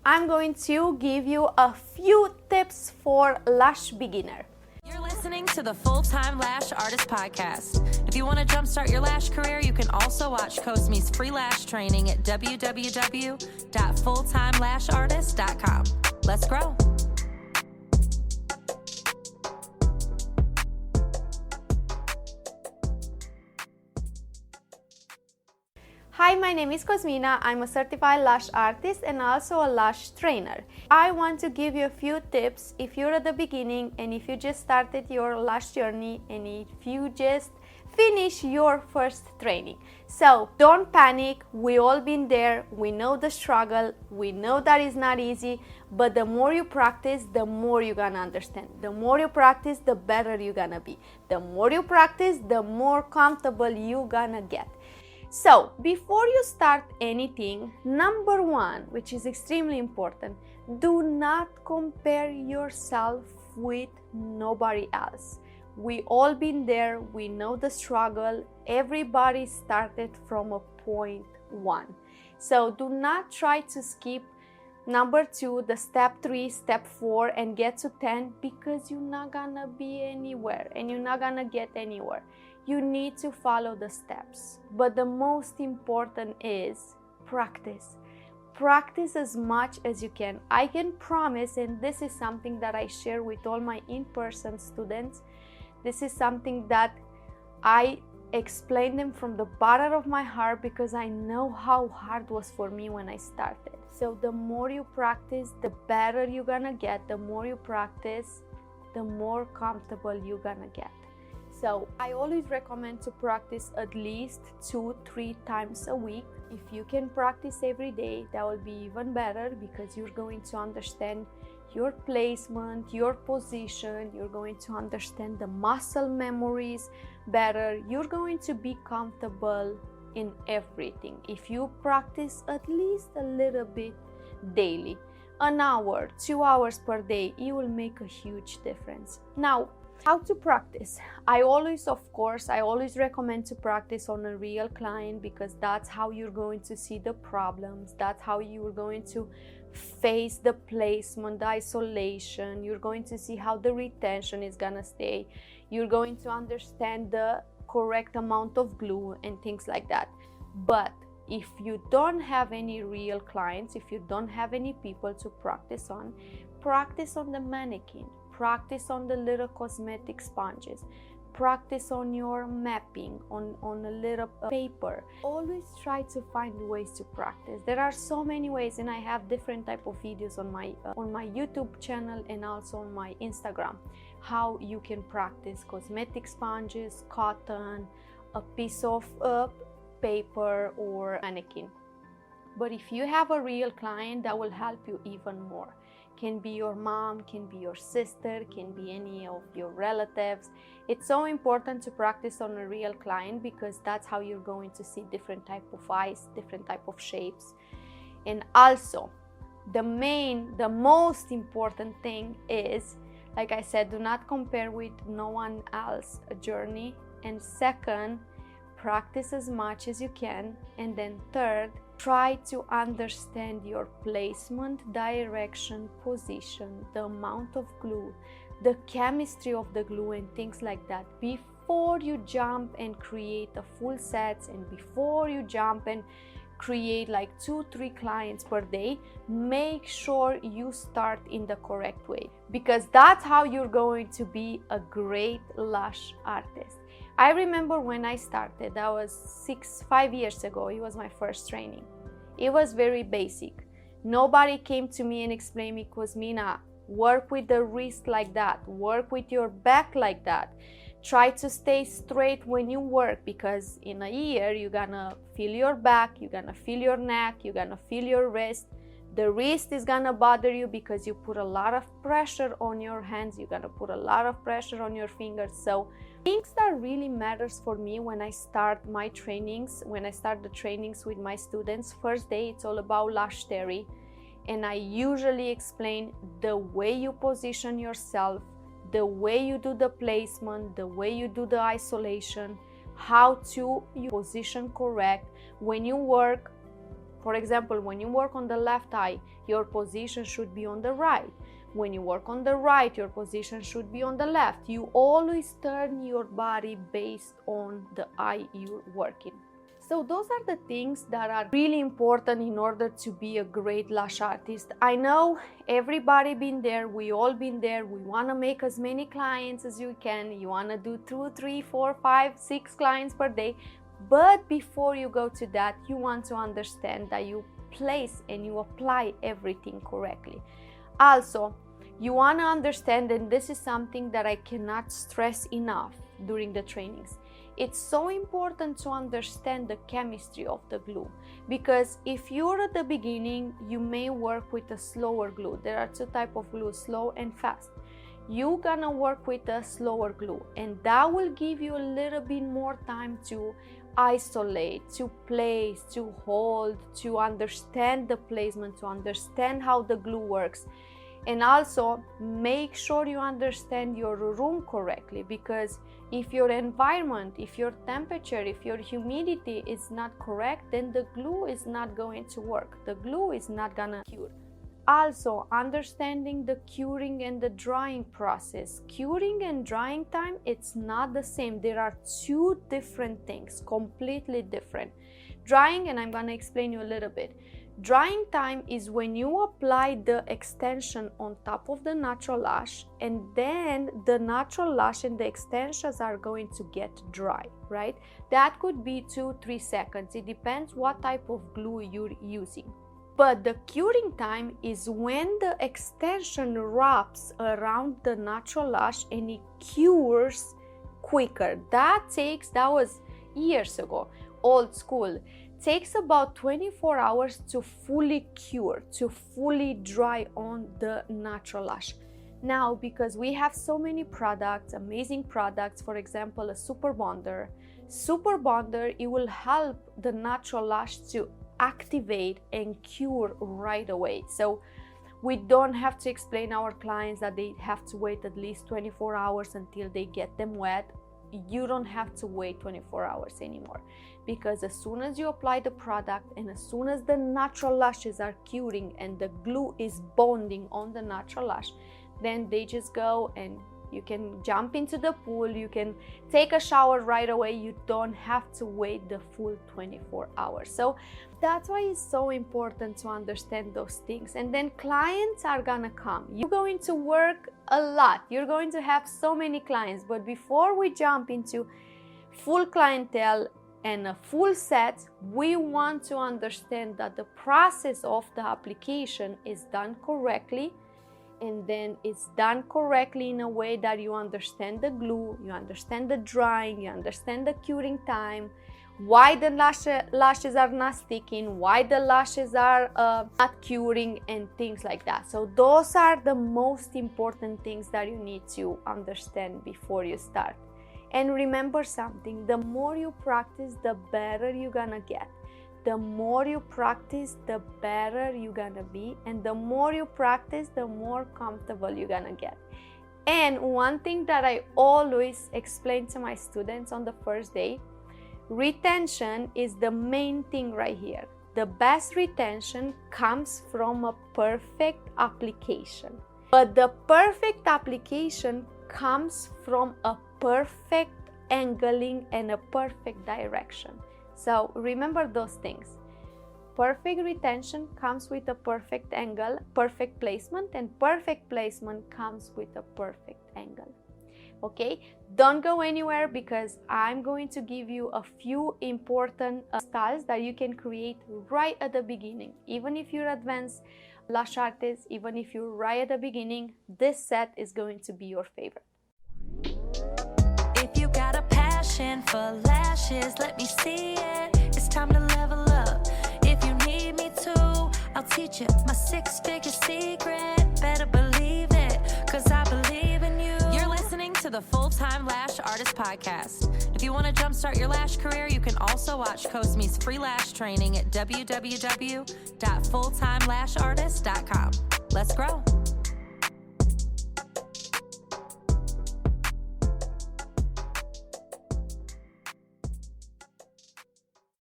I'm going to give you a few tips for lash beginner. You're listening to the Full-Time Lash Artist Podcast. If you want to jumpstart your lash career, you can also watch Cosme's free lash training at www.fulltimelashartist.com. Let's grow. Hi, my name is Cosmina. I'm a certified lash artist and also a lash trainer. I want to give you a few tips if you're at the beginning and if you just started your lash journey and if you just finished your first training. So don't panic. We all been there. We know the struggle. We know that it's not easy, but the more you practice, the more you're gonna understand. The more you practice, the better you're gonna be. The more you practice, the more comfortable you're gonna get. So, before you start anything, number one, which is extremely important, do not compare yourself with nobody else. We all been there, we know the struggle, everybody started from a point one. So, do not try to skip number two, the step 3, step 4 and get to 10 because you're not gonna be anywhere and you're not gonna get anywhere. You need to follow the steps. But the most important is practice. Practice as much as you can. I can promise, and this is something that I share with all my in-person students, this is something that I explain them from the bottom of my heart because I know how hard it was for me when I started. So the more you practice, the better you're gonna get. The more you practice, the more comfortable you're gonna get. So I always recommend to practice at least 2-3 times a week. If you can practice every day, that will be even better because you're going to understand your placement, your position, you're going to understand the muscle memories better, you're going to be comfortable in everything. If you practice at least a little bit daily, an hour, 2 hours per day, it will make a huge difference. Now, how to practice? I always recommend to practice on a real client because that's how you're going to see the problems. That's how you're going to face the placement, the isolation. You're going to see how the retention is gonna stay. You're going to understand the correct amount of glue and things like that. But if you don't have any real clients, if you don't have any people to practice on the mannequin. Practice on the little cosmetic sponges. Practice on your mapping, on a little paper. Always try to find ways to practice. There are so many ways, and I have different type of videos on my YouTube channel and also on my Instagram. How you can practice cosmetic sponges, cotton, a piece of paper or mannequin. But if you have a real client, that will help you even more. Can be your mom, can be your sister, can be any of your relatives. It's so important to practice on a real client because that's how you're going to see different type of eyes, different type of shapes. And also, the most important thing is, like I said, do not compare with no one else's journey. And second, practice as much as you can. And then third, try to understand your placement, direction, position, the amount of glue, the chemistry of the glue and things like that before you jump and create a full set and before you jump and create like 2-3 clients per day. Make sure you start in the correct way because that's how you're going to be a great lash artist. I remember when I started, that was 5 years ago, it was my first training. It was very basic. Nobody came to me and explained me, Cosmina, work with the wrist like that, work with your back like that. Try to stay straight when you work because in a year, you're gonna feel your back, you're gonna feel your neck, you're gonna feel your wrist. The wrist is gonna bother you because you put a lot of pressure on your hands, you're gonna put a lot of pressure on your fingers. So things that really matters for me when I start my trainings, when I start the trainings with my students, first day it's all about lash theory. And I usually explain the way you position yourself, the way you do the placement, the way you do the isolation, how to position correct when you work For example, when you work on the left eye, your position should be on the right. When you work on the right, your position should be on the left. You always turn your body based on the eye you're working. So those are the things that are really important in order to be a great lash artist. I know everybody been there, we all been there. We want to make as many clients as you can. You want to do 2, 3, 4, 5, 6 clients per day. But before you go to that, you want to understand that you place and you apply everything correctly. Also, you want to understand, and this is something that I cannot stress enough during the trainings, it's so important to understand the chemistry of the glue, because if you're at the beginning, you may work with a slower glue. There are 2 types of glue, slow and fast. You're gonna work with a slower glue, and that will give you a little bit more time to isolate, to place, to hold, to understand the placement, to understand how the glue works. And also make sure you understand your room correctly, because if your environment, if your temperature, if your humidity is not correct, then the glue is not going to work. The glue is not gonna cure. Also, understanding the curing and the drying process. Curing and drying time, it's not the same. There are 2 different things, completely different. Drying, and I'm gonna explain you a little bit. Drying time is when you apply the extension on top of the natural lash, and then the natural lash and the extensions are going to get dry, right? That could be 2-3 seconds. It depends what type of glue you're using. But the curing time is when the extension wraps around the natural lash and it cures quicker. That was years ago, old school. Takes about 24 hours to fully cure, to fully dry on the natural lash. Now, because we have so many products, amazing products, for example, a super bonder, it will help the natural lash to activate and cure right away. So we don't have to explain our clients that they have to wait at least 24 hours until they get them wet. You don't have to wait 24 hours anymore, because as soon as you apply the product and as soon as the natural lashes are curing and the glue is bonding on the natural lash, then they just go and you can jump into the pool, you can take a shower right away. You don't have to wait the full 24 hours. So that's why it's so important to understand those things. And then clients are gonna come. You're going to work a lot. You're going to have so many clients. But before we jump into full clientele and a full set, we want to understand that the process of the application is done correctly, and then it's done correctly in a way that you understand the glue, you understand the drying, you understand the curing time, why the lashes are not sticking, why the lashes are not curing, and things like that. So those are the most important things that you need to understand before you start. And remember something, the more you practice, the better you're gonna get. The more you practice, the better you're gonna be, and the more you practice, the more comfortable you're gonna get. And one thing that I always explain to my students on the first day, retention is the main thing right here. The best retention comes from a perfect application. But the perfect application comes from a perfect angling and a perfect direction. So remember those things. Perfect retention comes with a perfect angle, perfect placement, and perfect placement comes with a perfect angle. Okay, don't go anywhere, because I'm going to give you a few important styles that you can create right at the beginning. Even if you're advanced lash artist, even if you're right at the beginning, this set is going to be your favorite. If you got a passion for lashes, let me see it. It's time to level up. If you need me to, I'll teach you my 6-figure secret. Better believe it, 'cause I believe in you. You're listening to the Full-Time Lash Artist Podcast. If you want to jumpstart your lash career, you can also watch Cosme's free lash training at www.fulltimelashartist.com. Let's grow.